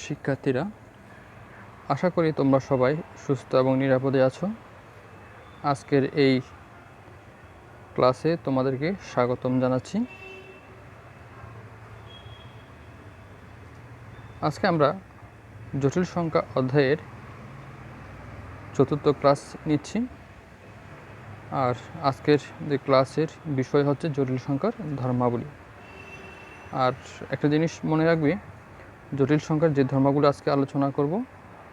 শিক্ষার্থীরা, আশা করি তোমরা সবাই সুস্থ এবং নিরাপদে আছো। আজকের এই ক্লাসে তোমাদেরকে স্বাগতম জানাচ্ছি। আজকে আমরা জটিল সংখ্যা অধ্যায়ের 4র্থ ক্লাস নিচ্ছি। আর আজকের যে ক্লাসের বিষয় হচ্ছে জটিল সংখ্যার ধর্মাবলী। আর একটা জিনিস মনে রাখবে, জটিল সংখ্যার যে ধর্মগুলো আজকে আলোচনা করব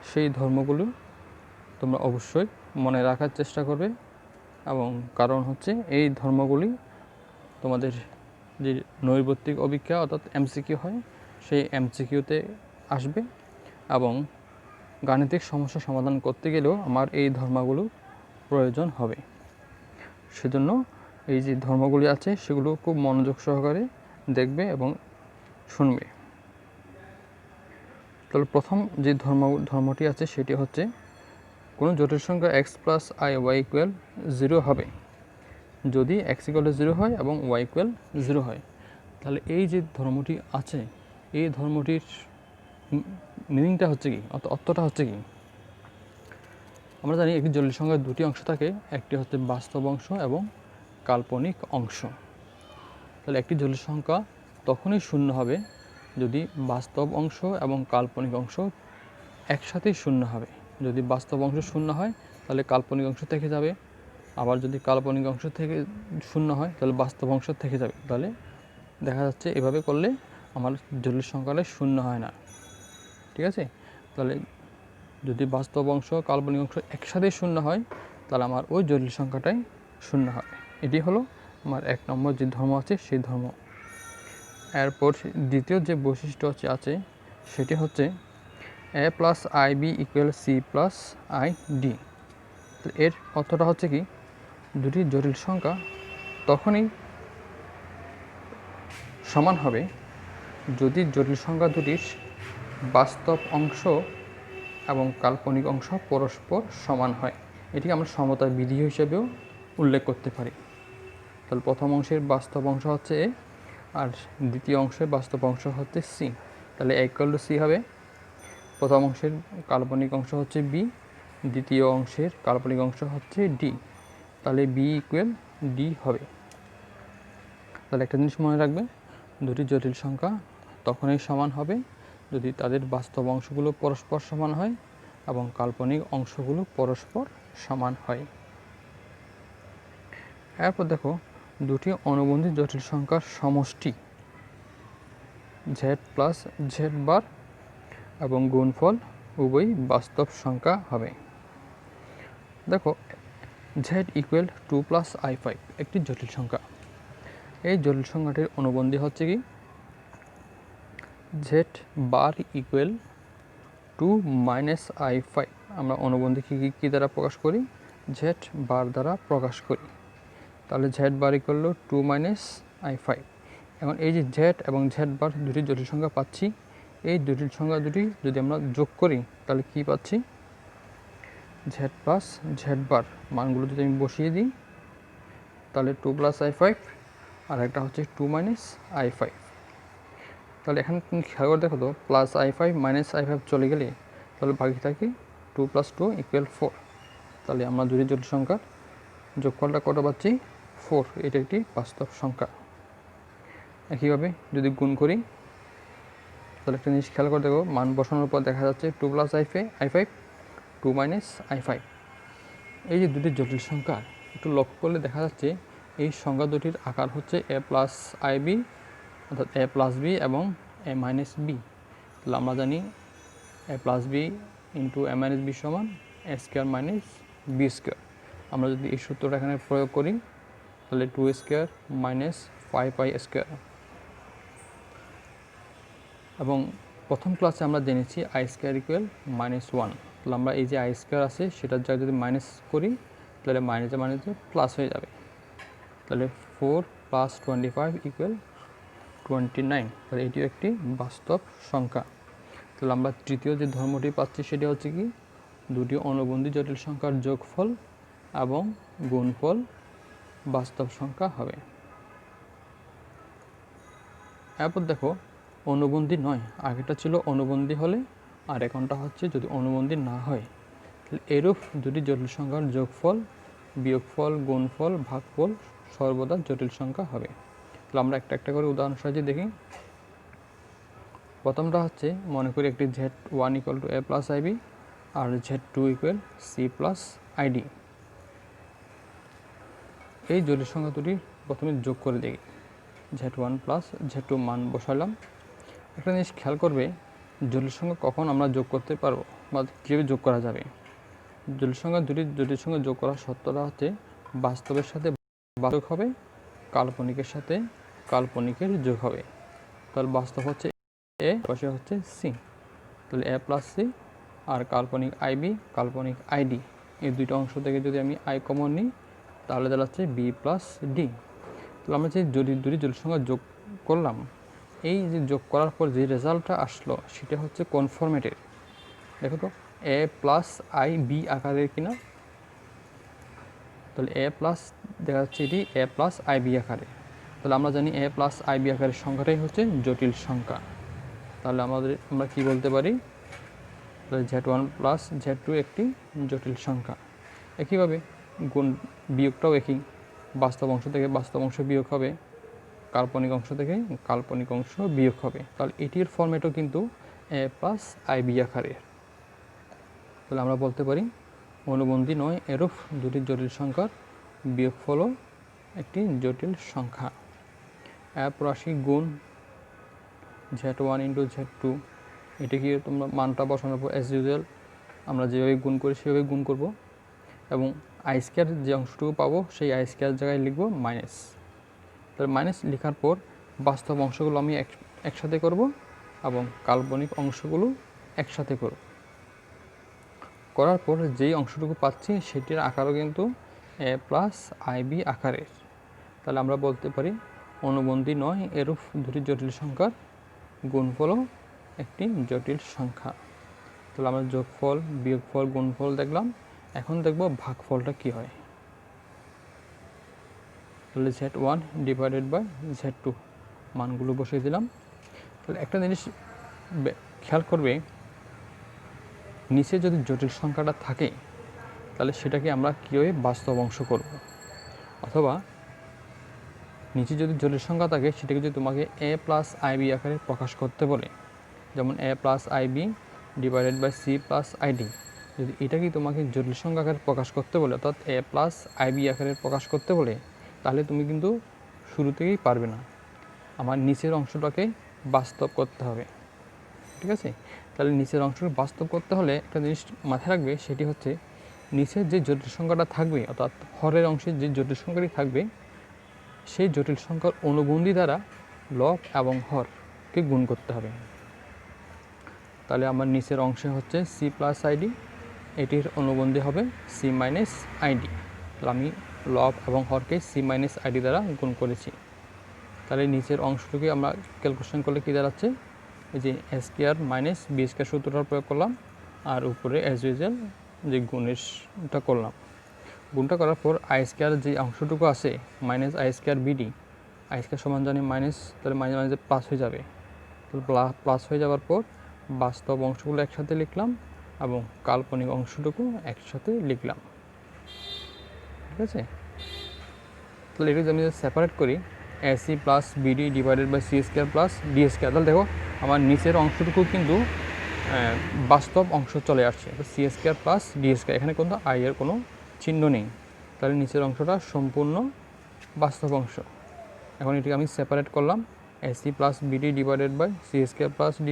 সেই ধর্মগুলো তোমরা অবশ্যই মনে রাখার চেষ্টা করবে, এবং কারণ হচ্ছে এই ধর্মগুলি তোমাদের যে নৈর্ব্যক্তিক অভিজ্ঞতা অর্থাৎ এমসিকিউ হয় সেই এমসিকিউতে আসবে, এবং গাণিতিক সমস্যা সমাধান করতে গেলেও আমার এই ধর্মগুলো প্রয়োজন হবে। সেজন্য এই যে ধর্মগুলি আছে সেগুলো খুব মনোযোগ সহকারে দেখবে এবং শুনবে। তাহলে প্রথম যে ধর্মটি আছে সেটি হচ্ছে কোনো জটিল সংখ্যা x plus i y equal 0 হবে যদি x ইকুয়াল 0 হয় এবং y ইকুয়াল 0 হয়। তাহলে এই যে ধর্মটি আছে এই ধর্মটির মিনিংটা হচ্ছে কি, অর্থটা হচ্ছে কি? আমরা জানি একটি জটিল সংখ্যার দুটি অংশ থাকে, একটি হচ্ছে বাস্তব অংশ এবং কাল্পনিক অংশ। তাহলে একটি জটিল সংখ্যা তখনই শূন্য হবে যদি বাস্তব অংশ এবং কাল্পনিক অংশ একসাথেই শূন্য হবে। যদি বাস্তব অংশ শূন্য হয় তাহলে কাল্পনিক অংশ থেকে যাবে, আবার যদি কাল্পনিক অংশ থেকে শূন্য হয় তাহলে বাস্তব অংশ থেকে যাবে। তাহলে দেখা যাচ্ছে এভাবে করলে আমার জটিল সংখ্যাটা শূন্য হয় না, ঠিক আছে? তাহলে যদি বাস্তব অংশ কাল্পনিক অংশ একসাথেই শূন্য হয় তাহলে আমার ওই জটিল সংখ্যাটাই শূন্য হবে। এটি হলো আমার 1 নম্বর যে ধর্ম আছে সেই ধর্ম। এরপর দ্বিতীয় যে বৈশিষ্ট্য আছে সেটি হচ্ছে a plus i b equal c plus i d. এর অর্থটা হচ্ছে কি, দুটি জটিল সংখ্যা তখনই সমান হবে যদি জটিল সংখ্যা দুটির বাস্তব অংশ এবং কাল্পনিক অংশ পরস্পর সমান হয়। এটিকে আমরা সমতার বিধি হিসেবেও উল্লেখ করতে পারি। তাহলে প্রথম অংশের বাস্তব অংশ হচ্ছে এ, আর দ্বিতীয় অংশের বাস্তব অংশ হচ্ছে সি। তাহলে এ ইকুয়াল টু সি হবে। প্রথম অংশের কাল্পনিক অংশ হচ্ছে বি, দ্বিতীয় অংশের কাল্পনিক অংশ হচ্ছে ডি। তাহলে বি ইকুয়াল ডি হবে। তাহলে একটা জিনিস মনে রাখবে, দুটি জটিল সংখ্যা তখনই সমান হবে যদি তাদের বাস্তব অংশগুলো পরস্পর সমান হয় এবং কাল্পনিক অংশগুলো পরস্পর সমান হয়। এরপর দেখো, দুটি অনুবন্ধী জটিল সংখ্যার সমষ্টি z প্লাস জেড বার এবং গুণফল উভয়ই বাস্তব সংখ্যা হবে। দেখো, z ইকুয়াল 2 প্লাস i5 একটি জটিল সংখ্যা। এই জটিল সংখ্যাটির অনুবন্ধী হচ্ছে কি, z বার ইকুয়াল 2 মাইনাস i5। আমরা অনুবন্ধী কী দ্বারা প্রকাশ করি? z বার দ্বারা প্রকাশ করি। তাহলে z বার ইকুয়াল 2 মাইনাস i5। এখন এই যে z এবং z বার দুটি জটিল সংখ্যা পাচ্ছি, এই জটিল সংখ্যা দুটি যদি আমরা যোগ করি তাহলে কি পাচ্ছি? z প্লাস z বার মানগুলো যদি আমি বসিয়ে দিই তাহলে 2 প্লাস i5 আর একটা হচ্ছে 2 মাইনাস i5। তাহলে এখানে তুমি খেয়াল করে দেখো তো, প্লাস i5 মাইনাস i5 চলে গেলে তাহলে বাকি থাকে 2 প্লাস 2 ইকুয়াল 4। তাহলে আমরা দুটি জটিল সংখ্যার যোগফলটা কত পাচ্ছি? 4। এটা একটি বাস্তব সংখ্যা। একইভাবে যদি গুণ করি তাহলে একটা জিনিস খেয়াল করে দেখো, মান বসানোর পর দেখা যাচ্ছে 2 প্লাস i5 2 মাইনাস i5। এই যে দুটি জটিল সংখ্যা একটু লক্ষ্য করলে দেখা যাচ্ছে এই সংখ্যা দুটির আকার হচ্ছে a প্লাস আই বি অর্থাৎ a প্লাস বি এবং a মাইনাস বি। তাহলে আমরা জানি a plus b into a minus b সমান a square minus b square. আমরা যদি এই সূত্রটা এখানে প্রয়োগ করি তাহলে 2 স্কোয়ার মাইনাস 5i স্কোয়ার। এবং প্রথম ক্লাসে আমরা জেনেছি আই স্কোয়ার ইকুয়াল -1। তাহলে আমরা এই যে আই স্কোয়ার আছে সেটার জায়গায় যদি মাইনাস করি তাহলে মাইনাসে মাইনাসে প্লাস হয়ে যাবে। তাহলে 4 প্লাস 25 ইকুয়াল 29। তাহলে এটিও একটি বাস্তব সংখ্যা। তাহলে আমরা তৃতীয় যে ধর্মটি পাচ্ছি সেটি হচ্ছে কি, দুটি অনুবন্ধী জটিল সংখ্যার যোগফল এবং গুণফল বাস্তব সংখ্যা হবে। এরপর দেখো, অনুবন্ধী নয়, আগেটা ছিল অনুবন্ধী হলে আর এখনটা হচ্ছে যদি অনুবন্ধী না হয়, তাহলে এরূপ দুটি জটিল সংখ্যার যোগফল, বিয়োগফল, গুণফল, ভাগফল সর্বদা জটিল সংখ্যা হবে। তাহলে আমরা একটা একটা করে উদাহরণ সাহায্যে দেখি। প্রথমটা হচ্ছে মনে করি একটি Z1 = a + ib R Z2 = c + id। এই জটিল সংখ্যা দুটি প্রথমে যোগ করে দেখি। Z1 + Z2 মান বসালাম। একটা জিনিস খেয়াল করবে, জটিল সংখ্যা কখন আমরা যোগ করতে পারবো বা কীভাবে যোগ করা যাবে। জটিল সংখ্যা দুটি জটিল সংখ্যা যোগ করার সত্যটা হচ্ছে বাস্তবের সাথে বাস্তব হবে, কাল্পনিকের সাথে কাল্পনিকের যোগ হবে। তাহলে বাস্তব হচ্ছে a, পাশে হচ্ছে c, তাহলে a + c আর কাল্পনিক ib, কাল্পনিক id, এই দুইটা অংশ থেকে যদি আমি i কমন নিই তাহলে দাঁড়াচ্ছে b + d। তাহলে আমরা যে দুটি জটিল সংখ্যা যোগ করলাম, এই যে যোগ করার পর যে রেজাল্টটা আসলো সেটা হচ্ছে কোন ফরম্যাটের। দেখো তো a + ib আকারের কিনা। তাহলে a প্লাস দেখা যাচ্ছে এটি a + ib আকারে। তাহলে আমরা জানি a + ib আকারের সংখ্যাটাই হচ্ছে জটিল সংখ্যা। তাহলে আমরা কি বলতে পারি, Z1 + Z2 একটি জটিল সংখ্যা। একইভাবে গুণ বিয়োগটাও একই, বাস্তব অংশ থেকে বাস্তব অংশ বিয়োগ হবে, কাল্পনিক অংশ থেকে কাল্পনিক অংশ বিয়োগ হবে। তাহলে এটির ফরম্যাটও কিন্তু a + ib আকারের। তাহলে আমরা বলতে পারি অনুবন্ধী নয় এরূপ দুটি জটিল সংখ্যার বিয়োগফলও একটি জটিল সংখ্যা। রাশি গুণ Z1 × Z2, এটিকে তোমরা মানটা বসানোর পর অ্যাজ ইউজুয়াল আমরা যেভাবে গুণ করি সেভাবে গুণ করব এবং i² যে অংশটুকু পাবো সেই i² জায়গায় লিখব মাইনাস। তাহলে মাইনাস লেখার পর বাস্তব অংশগুলো আমি একসাথে করব এবং কাল্পনিক অংশগুলো একসাথে করব। করার পর যেই অংশটুকু পাচ্ছি সেটির আকারও কিন্তু a + ib আকারের। তাহলে আমরা বলতে পারি অনুবন্ধী নয় এরূপ দুটি জটিল সংখ্যার গুণফলও একটি জটিল সংখ্যা। তাহলে আমরা যোগফল, বিয়োগফল, গুণফল দেখলাম। এখন দেখব ভাগফলটা কি হয়। তাহলে Z1 / Z2 মানগুলো বসিয়ে দিলাম। তাহলে একটা জিনিস খেয়াল করবে, নিচে যদি জটিল সংখ্যাটা থাকে তাহলে সেটাকে আমরা কীভাবে বাস্তব অংশ করব, অথবা নিচে যদি জটিল সংখ্যা থাকে সেটাকে যদি তোমাকে a + ib আকারে প্রকাশ করতে বলে, যেমন a + ib / c + id, যদি এটাকে তোমাকে জটিল সংখ্যা আকারে প্রকাশ করতে বলে অর্থাৎ a + ib আকারে প্রকাশ করতে বলে, তাহলে তুমি কিন্তু শুরু থেকেই পারবে না। আমার নিচের অংশটাকে বাস্তব করতে হবে, ঠিক আছে। তাহলে নিচের অংশটা বাস্তব করতে হলে একটা জিনিস মাথায় রাখবে, সেটি হচ্ছে নিচের যে জটিল সংখ্যাটা থাকবে অর্থাৎ হরের অংশে যে জটিল সংখ্যাটি থাকবে সেই জটিল সংখ্যার অনুবন্ধী দ্বারা লব এবং হরকে গুণ করতে হবে। তাহলে আমার নিচের অংশে হচ্ছে c + id, এটির অনুবন্ধী হবে c - id। তাহলে আমি লব এবং হরকে c - id দ্বারা গুণ করেছি। তাহলে নিচের অংশটুকে আমরা ক্যালকুলেশন করলে কী দাঁড়াচ্ছে, এই যে a² - b² সূত্রটা প্রয়োগ করলাম আর উপরে অ্যাজ ইউজুয়াল যে গুণেরটা করলাম। গুণটা করার পর i² যে অংশটুকু আছে -i² bd, i² সমান জানি মাইনাস, তাহলে মাইনাস মাইনাসে প্লাস হয়ে যাবে। তাহলে প্লাস হয়ে যাওয়ার পর বাস্তব অংশগুলো একসাথে লিখলাম এবং কাল্পনিক অংশটুকু একসাথে লিখলাম, ঠিক আছে। তাহলে এটাকে আমি সেপারেট করি ac + bd / c² + d², তাহলে দেখো আমার নিচের অংশটুকু কিন্তু বাস্তব অংশ চলে আসছে, c² + d², এখানে কিন্তু i এর কোনো চিহ্ন নেই। তাহলে নিচের অংশটা সম্পূর্ণ বাস্তব অংশ। এখন এটিকে আমি সেপারেট করলাম ac + bd / c² + d²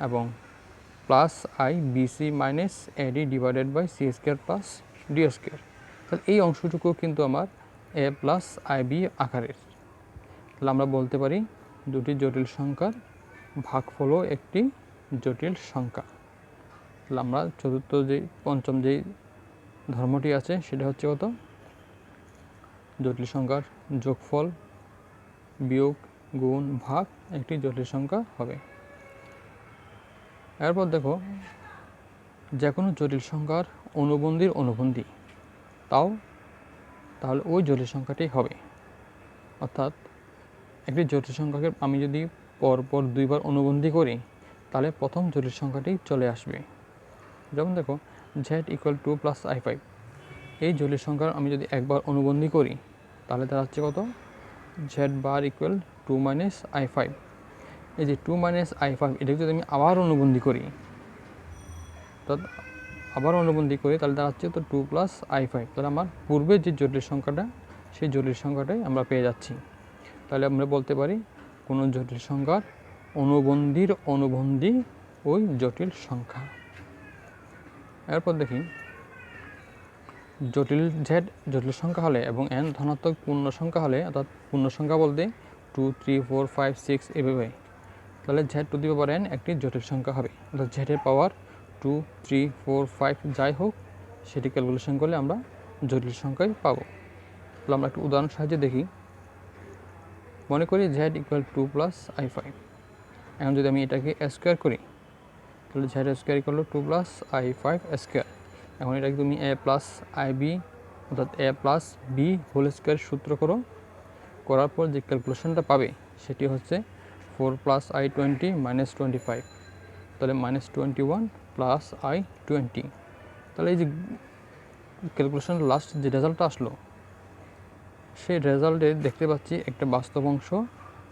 এবং + i bc - ad / c² + d²। তাহলে এই অংশটুকু কিন্তু আমার a + ib আকারের। তাহলে আমরা বলতে পারি দুটি জটিল সংখ্যার ভাগফলও একটি জটিল সংখ্যা। তাহলে আমরা পঞ্চম যেই ধর্মটি আছে সেটা হচ্ছে কত, জটিল সংখ্যার যোগফল, বিয়োগ, গুণ, ভাগ একটি জটিল সংখ্যা হবে। এরপর দেখো যে কোনো জটিল সংখ্যার অনুবন্ধীর অনুবন্ধী তাহলে ওই জটিল সংখ্যাটি হবে। অর্থাৎ একটি জটিল সংখ্যাকে আমি যদি পরপর দুইবার অনুবন্ধী করি তাহলে প্রথম জটিল সংখ্যাটি চলে আসবে। যেমন দেখো z ইকুয়াল 2 প্লাস i5, এই জটিল সংখ্যার আমি যদি একবার অনুবন্ধী করি তাহলে দাঁড়াচ্ছে কত, z বার ইকুয়াল 2 মাইনাস i5। এই যে 2 মাইনাস i5 এটাকে যদি আমি আবার অনুবন্ধী করি তাহলে দাঁড়াচ্ছে তো 2 প্লাস i5। তাহলে আমার পূর্বে যে জটিল সংখ্যাটা সেই জটিল সংখ্যাটাই আমরা পেয়ে যাচ্ছি। তাহলে আমরা বলতে পারি কোনো জটিল সংখ্যার অনুবন্ধীর অনুবন্ধী ওই জটিল সংখ্যা। এরপর দেখি জটিল z জটিল সংখ্যা হলে এবং n ধনাত্মক পূর্ণ সংখ্যা হলে, অর্থাৎ পূর্ণ সংখ্যা বলতে 2, 3, 4, 5, 6 এভাবে, তাহলে z to the power n একটি জটিল সংখ্যা হবে। অর্থাৎ z এর পাওয়ার 2, 3, 4, 5 যাই হোক সেটি ক্যালকুলেশন করলে আমরা জটিল সংখ্যাই পাবো। তাহলে আমরা একটু উদাহরণ সাহায্যে দেখি। মনে করি z ইকুয়াল 2 প্লাস i5। এখন যদি আমি এটাকে স্কোয়ার করি তাহলে z square equal 2 plus i5 square. এখন এটাকে তুমি a প্লাস ib অর্থাৎ a plus b whole square সূত্র করার পর যে ক্যালকুলেশনটা পাবে সেটি হচ্ছে 4 প্লাস i20 মাইনাস 25, তাহলে মাইনাস 21 প্লাস i20। তাহলে এই যে ক্যালকুলেশন লাস্ট যে রেজাল্টটা আসলো সেই রেজাল্টে দেখতে পাচ্ছি একটা বাস্তব অংশ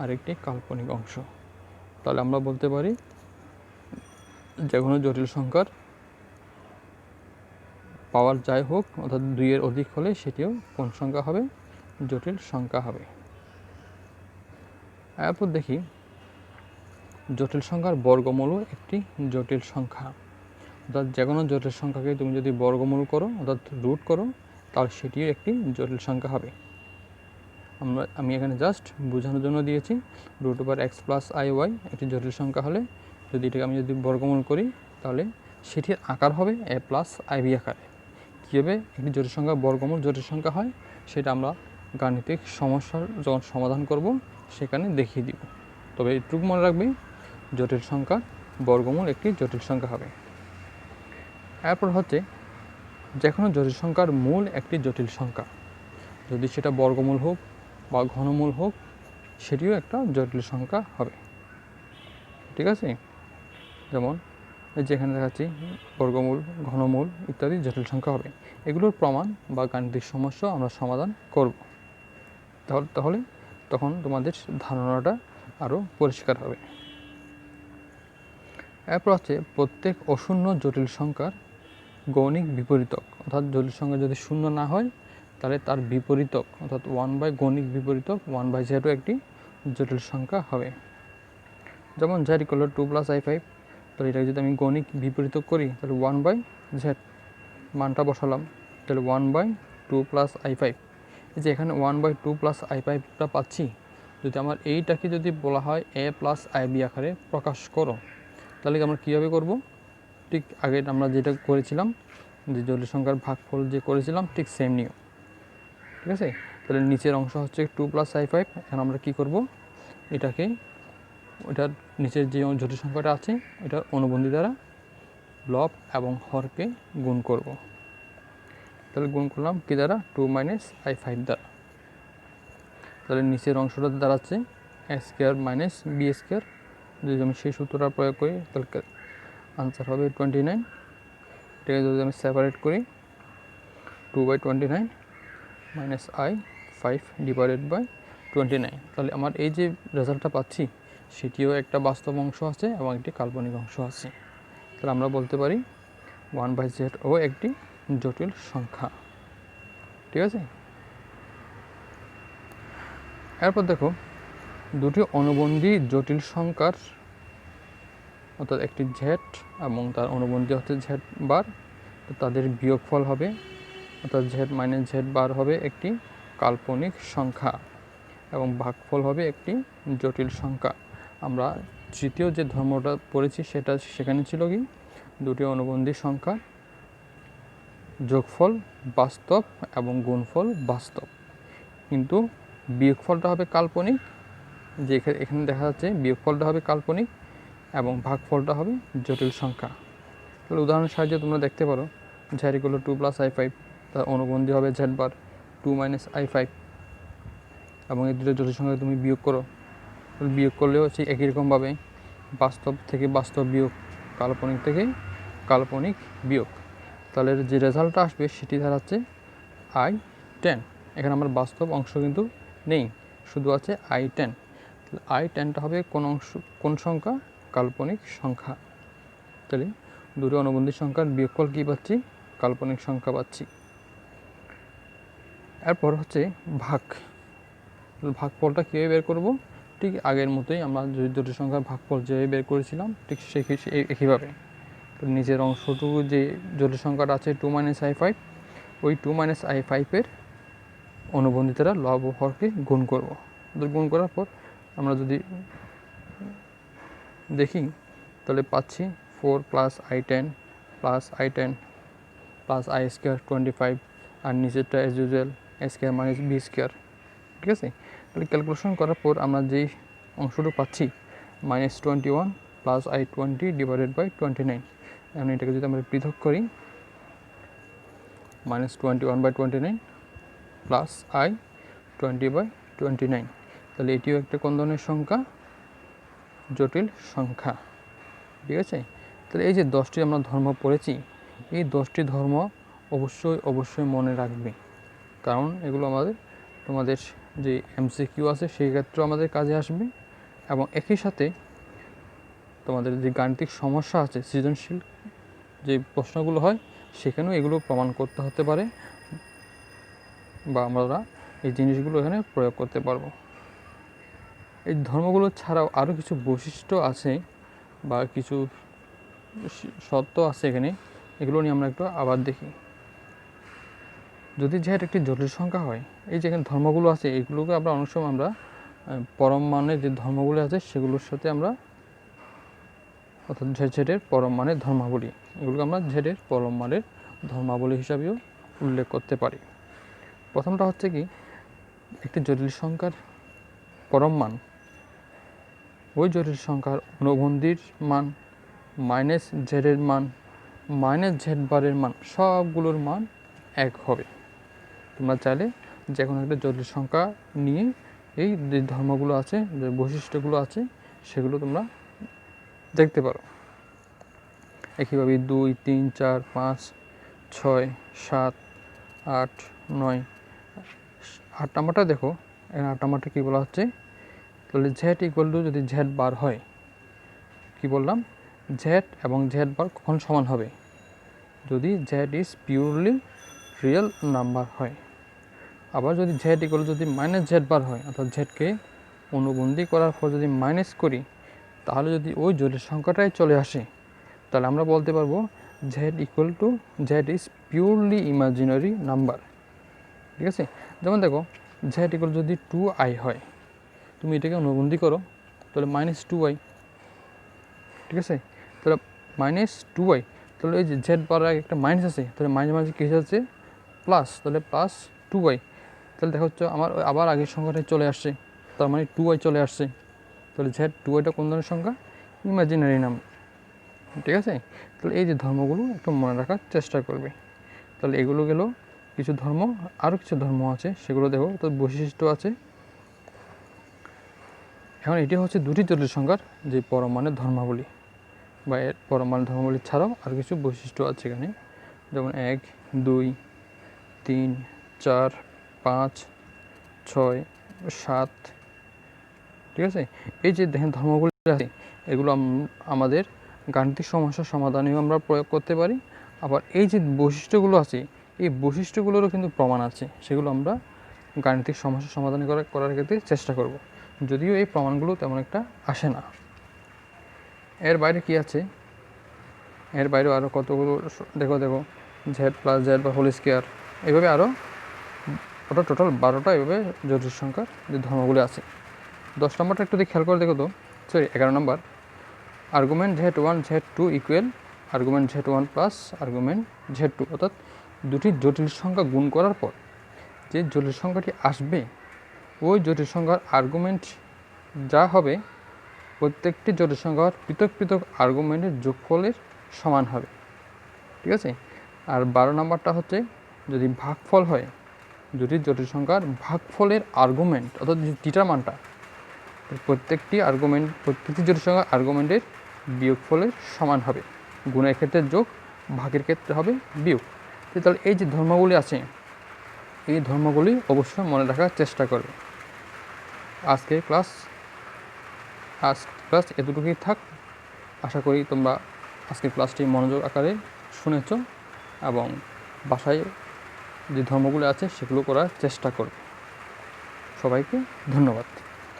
আর একটি কাল্পনিক অংশ। তাহলে আমরা বলতে পারি যে কোনো জটিল সংখ্যার পাওয়ার যাই হোক অর্থাৎ 2 এর অধিক হলে সেটিও কোন সংখ্যা হবে, জটিল সংখ্যা হবে। এরপর দেখি জটিল সংখ্যার বর্গমূলও একটি জটিল সংখ্যা। অর্থাৎ যে কোনো জটিল সংখ্যাকে তুমি যদি বর্গমূল করো অর্থাৎ রুট করো তাহলে সেটিও একটি জটিল সংখ্যা হবে। আমি এখানে জাস্ট বোঝানোর জন্য দিয়েছি root over x plus i y একটি জটিল সংখ্যা হলে যদি এটাকে আমি যদি বর্গমূল করি তাহলে সেটির আকার হবে এ প্লাস আইবি আকারে। কীভাবে একটি জটিল সংখ্যা বর্গমূল জটিল সংখ্যা হয় সেটা আমরা গাণিতিক সমস্যার যখন সমাধান করব সেখানে দেখিয়ে দিব। তবে এটুকু মনে রাখবে জটিল সংখ্যার বর্গমূল একটি জটিল সংখ্যা হবে। এরপর হচ্ছে যে কোনো জটিল সংখ্যার মূল একটি জটিল সংখ্যা, যদি সেটা বর্গমূল হোক বা ঘনমূল হোক সেটিও একটা জটিল সংখ্যা হবে। ঠিক আছে, যেমন যেখানে দেখাচ্ছি বর্গমূল, ঘনমূল ইত্যাদি জটিল সংখ্যা হবে। এগুলোর প্রমাণ বা গাণিতিক সমস্যা আমরা সমাধান করব। তাহলে তখন তোমাদের ধারণাটা আরও পরিষ্কার হবে। এরপর হচ্ছে প্রত্যেক অশূন্য জটিল সংখ্যার গৌণিক বিপরীতক, অর্থাৎ জটিল সংখ্যা যদি শূন্য না হয় তাহলে তার বিপরীতক অর্থাৎ 1/, গৌণিক বিপরীতক 1/z একটি জটিল সংখ্যা হবে। যেমন z ইকুয়াল 2 প্লাস i5, তাহলে এটাকে যদি আমি গৌণিক বিপরীতক করি তাহলে 1/z মানটা বসালাম, তাহলে 1/2 প্লাস i5। এই যে এখানে 1/2 প্লাস i5টা পাচ্ছি, যদি আমার এইটাকে যদি বলা হয় a প্লাস আইবি আকারে প্রকাশ করো তাহলে আমরা কীভাবে করব, ঠিক আগে আমরা যেটা করেছিলাম যে জটিল সংখ্যার ভাগফল যে করেছিলাম ঠিক সেম নিয়ম। ঠিক আছে, তাহলে নিচের অংশ হচ্ছে 2 প্লাস i5। এখন আমরা কী করব, এটাকে ওইটার নিচের যে জটিল সংখ্যাটা আছে এটার অনুবন্ধী দ্বারা লব এবং হরকে গুণ করব। তাহলে গুণ করলাম কি দ্বারা, 2 মাইনাস i5 দ্বারা। তাহলে নিচের অংশটা দাঁড়াচ্ছে a square minus b square. যদি আমি সেই সূত্রটা প্রয়োগ করি তাহলে আনসার হবে 29। এটাকে যদি আমি সেপারেট করি 2/29 মাইনাস i5 ডিভাইডেড বাই 29, তাহলে আমার এই যে রেজাল্টটা পাচ্ছি সেটিও একটা বাস্তব অংশ আছে এবং একটি কাল্পনিক অংশ আছে। তাহলে আমরা বলতে পারি 1/z ও একটি জটিল সংখ্যা। ঠিক আছে, এরপর দেখো দুটি অনুবন্ধী জটিল সংখ্যার অর্থাৎ একটি z এবং তার অনুবন্ধী হচ্ছে z বার, তাদের বিয়োগফল হবে অর্থাৎ z মাইনাস z বার হবে একটি কাল্পনিক সংখ্যা এবং ভাগফল হবে একটি জটিল সংখ্যা। আমরা তৃতীয় যে ধর্মটা পড়েছি সেখানে ছিল কি, দুটি অনুবন্ধী সংখ্যা যোগফল বাস্তব এবং গুণফল বাস্তব, কিন্তু বিয়োগফলটা হবে কাল্পনিক। যে এখানে দেখা যাচ্ছে বিয়োগফলটা হবে কাল্পনিক এবং ভাগফলটা হবে জটিল সংখ্যা। তাহলে উদাহরণের সাহায্যে তোমরা দেখতে পারো z ইকুয়াল 2 প্লাস i5, তার অনুবন্ধী হবে z বার 2 মাইনাস i5 এবং এই দুটো জটিল সংখ্যা তুমি বিয়োগ করো, বিয়োগ করলেও হচ্ছে একই রকমভাবে বাস্তব থেকে বাস্তব বিয়োগ, কাল্পনিক থেকে কাল্পনিক বিয়োগ, তাহলে যে রেজাল্টটা আসবে সেটি দাঁড়াচ্ছে I10। এখানে আমার বাস্তব অংশ কিন্তু নেই, শুধু আছে I10। I10টা হবে কোন সংখ্যা? কাল্পনিক সংখ্যা। তাহলে দুটো অনুবন্ধী সংখ্যার বিয়োগফল কী পাচ্ছি? কাল্পনিক সংখ্যা পাচ্ছি। এরপর হচ্ছে ভাগফলটা কীভাবে বের করব? ঠিক আগের মতোই আমরা দুটো সংখ্যার ভাগফল যেভাবে বের করেছিলাম ঠিক একইভাবে। তো নিজের অংশটুকু যে জটিল সংখ্যাটা আছে 2 - I5, ওই 2 - I5-এর অনুবন্ধিতারা লব ও হরকে গুণ করব। গুণ করার পর আমরা যদি দেখি তাহলে পাচ্ছি 4 + I10 + I10 + I² 25, আর নিচেরটা এজ ইউজুয়াল A² - B²। ঠিক আছে, তাহলে ক্যালকুলেশন করার পর আমরা যেই অংশটুকু পাচ্ছি -21 + I20 / 29। এখন এটাকে যদি আমরা পৃথক করি -21/29 + I20/29, তাহলে এটিও একটা কোন ধরনের সংখ্যা? জটিল সংখ্যা। ঠিক আছে, তাহলে এই যে 10টি আমরা ধর্ম পড়েছি, এই 10টি ধর্ম অবশ্যই মনে রাখবে, কারণ এগুলো তোমাদের যে MCQ আছে সেই ক্ষেত্রেও আমাদের কাজে আসবে, এবং একই সাথে তোমাদের যে গাণিতিক সমস্যা আছে, সৃজনশীল যে প্রশ্নগুলো হয় সেখানেও এগুলো প্রমাণ করতে হতে পারে, বা আমরা এই জিনিসগুলো এখানে প্রয়োগ করতে পারবো। এই ধর্মগুলো ছাড়াও আরও কিছু বৈশিষ্ট্য আছে বা কিছু সত্য আছে এখানে, এগুলো নিয়ে আমরা একটু আবার দেখি। যদি Z একটি জটিল সংখ্যা হয়, এই যে এখানে ধর্মগুলো আছে এগুলোকে আমরা অনেক সময় আমরা পরম মানের যে ধর্মগুলো আছে সেগুলোর সাথে আমরা, অর্থাৎ Z-এর পরম মানের ধর্মাবলী, এগুলোকে আমরা Z-এর পরম মানের ধর্মাবলী হিসাবেও উল্লেখ করতে পারি। প্রথমটা হচ্ছে কি, একটি জটিল সংখ্যার পরম মান ওই জটিল সংখ্যার অনুবন্ধীর মান -Z-এর মান -Z⁻এর মান সবগুলোর মান এক হবে। তোমরা চাইলে যে কোনো একটা জটিল সংখ্যা নিয়ে এই যে ধর্মগুলো আছে, যে বৈশিষ্ট্যগুলো আছে সেগুলো তোমরা দেখতে পারো। একইভাবে 2, 3, 4, 5, 6, 7, 8, 9, 8 নাম্বারটা দেখো। এখানে 8 নাম্বারটা কী বলা হচ্ছে? তাহলে Z = যদি Z⁻ হয়, কি বললাম? Z এবং Z⁻ কখন সমান হবে? যদি Z is purely real number হয়। আবার যদি Z যদি -Z⁻ হয়, অর্থাৎ Z-কে অনুবন্ধী করার পর যদি মাইনাস করি, তাহলে যদি ওই জটিল সংখ্যাটাই চলে আসে, তাহলে আমরা বলতে পারবো Z is purely imaginary number. ঠিক আছে, যেমন দেখো Z যদি 2i হয়, তুমি এটাকে অনুবন্ধী করো তাহলে -2i। ঠিক আছে, তাহলে -2i, তাহলে এই যে Z⁻ একটা মাইনাস আছে, তাহলে মাঝে কী আছে? প্লাস, তাহলে +2i। তাহলে দেখা হচ্ছে আমার আবার আগের সংখ্যাটাই চলে আসছে, তার মানে 2i চলে আসছে। তাহলে Z2iটা কোন ধরনের সংখ্যা? Imaginary number. ঠিক আছে, তাহলে এই যে ধর্মগুলো একটু মনে রাখার চেষ্টা করবে। তাহলে এগুলো গেল কিছু ধর্ম, আরও কিছু ধর্ম আছে সেগুলো দেখো, তো বৈশিষ্ট্য আছে। এখন এটি হচ্ছে দুটি জটিল সংখ্যার যে পরম মানের ধর্মাবলী, বা এর পরম মানের ধর্মাবলী ছাড়াও আর কিছু বৈশিষ্ট্য আছে এখানে, যেমন 1, 2, 3, 4, 5, 6, 7। ঠিক আছে, এই যে দেখেন ধর্মগুলো আছে এগুলো আমাদের গাণিতিক সমস্যার সমাধানেও আমরা প্রয়োগ করতে পারি। আবার এই যে বৈশিষ্ট্যগুলো আছে, এই বৈশিষ্ট্যগুলোরও কিন্তু প্রমাণ আছে, সেগুলো আমরা গাণিতিক সমস্যা সমাধান করার ক্ষেত্রে চেষ্টা করব, যদিও এই প্রমাণগুলো তেমন একটা আসে না। এর বাইরে কি আছে? এর বাইরেও আরও কতগুলো দেখো Z + Z বা হোল স্কোয়ার, এইভাবে আরও ওটা টোটাল 12টা এইভাবে জটিল সংখ্যার যে ধর্মগুলো আছে। 10 নম্বরটা একটু খেয়াল করে দেখো তো, 11 নম্বর, argument Z1 Z2 equal argument Z1 plus argument Z2, অর্থাৎ দুটি জটিল সংখ্যা গুণ করার পর যে জটিল সংখ্যাটি আসবে, ওই জটিল সংখ্যার আর্গুমেন্ট যা হবে প্রত্যেকটি জটিল সংখ্যার পৃথক আর্গুমেন্টের যোগফলের সমান হবে। ঠিক আছে, আর 12 নম্বরটা হচ্ছে যদি ভাগফল হয়, দুটি জটিল সংখ্যার ভাগফলের আর্গুমেন্ট, অর্থাৎ থিটার মানটা প্রত্যেকটি জোটের সঙ্গে আর্গুমেন্টের বিয়োগফলের সমান হবে। গুণের ক্ষেত্রে যোগ, ভাগের ক্ষেত্রে হবে বিয়োগ। তাহলে এই যে ধর্মগুলি আছে, এই ধর্মগুলি অবশ্যই মনে রাখার চেষ্টা করবে। আজকের ক্লাস এতটুকুই থাক। আশা করি তোমরা আজকের ক্লাসটি মনোযোগ আকারে শুনেছ এবং বাসায় যে ধর্মগুলো আছে সেগুলো করার চেষ্টা করবে। সবাইকে ধন্যবাদ।